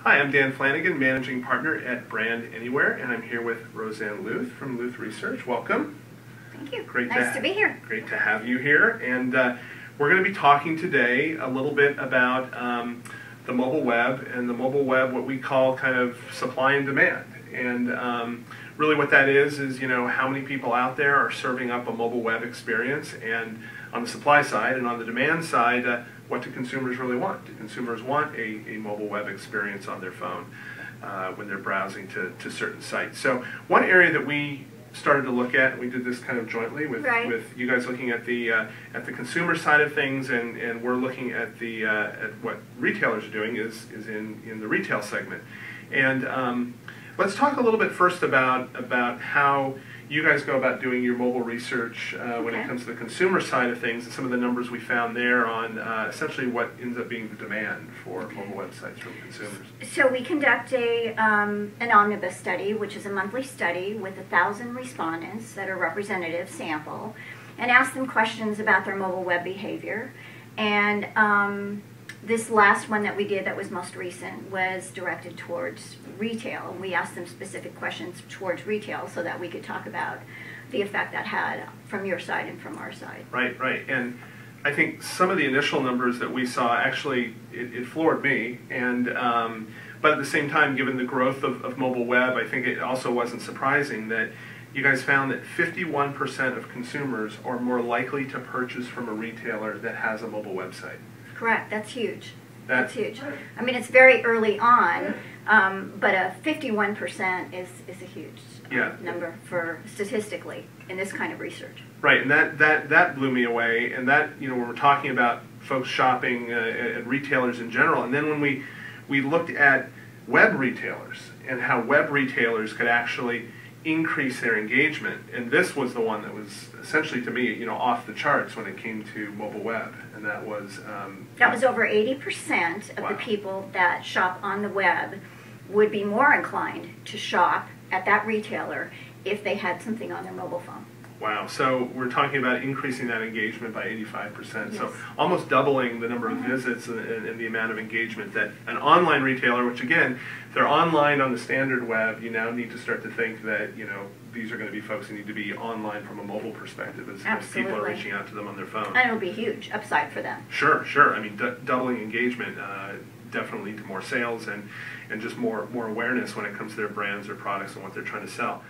Hi, I'm Dan Flanegan, Managing Partner at Brand Anywhere, and I'm here with Roseanne Luth from Luth Research. Welcome. Thank you. Great nice to be here. Great to have you here. And we're going to be talking today a little bit about the mobile web, and the mobile web, what we call kind of supply and demand. And really what that is, you know, how many people out there are serving up a mobile web experience, and on the supply side and on the demand side, what do consumers really want? Do consumers want a mobile web experience on their phone when they're browsing to certain sites? So one area that we started to look at, and we did this kind of jointly with you guys looking at the consumer side of things, and we're looking at at what retailers are doing is in the retail segment. And let's talk a little bit first about how you guys go about doing your mobile research when it comes to the consumer side of things, and some of the numbers we found there on essentially what ends up being the demand for mobile websites from consumers. So we conduct an omnibus study, which is a monthly study with 1,000 respondents that are representative sample, and ask them questions about their mobile web behavior. And this last one that we did that was most recent was directed towards retail. We asked them specific questions towards retail so that we could talk about the effect that had from your side and from our side. Right, right. And I think some of the initial numbers that we saw, actually, it floored me. And but at the same time, given the growth of mobile web, I think it also wasn't surprising that you guys found that 51% of consumers are more likely to purchase from a retailer that has a mobile website. Correct. That's huge. That's huge. I mean, it's very early on, but a 51% is a huge number for statistically in this kind of research. Right, and that blew me away. And that, you know, when we're talking about folks shopping at retailers in general, and then when we looked at web retailers and how web retailers could actually increase their engagement, and this was the one that was essentially, to me, you know, off the charts when it came to mobile web, and that was over 80% of the people that shop on the web would be more inclined to shop at that retailer if they had something on their mobile phone. Wow, so we're talking about increasing that engagement by 85%, yes. So almost doubling the number of visits and the amount of engagement that an online retailer, which again, they're online on the standard web, you now need to start to think that, you know, these are going to be folks who need to be online from a mobile perspective as people are reaching out to them on their phone. And it'll be a huge upside for them. Sure, sure. I mean, doubling engagement definitely lead to more sales and just more awareness when it comes to their brands or products and what they're trying to sell.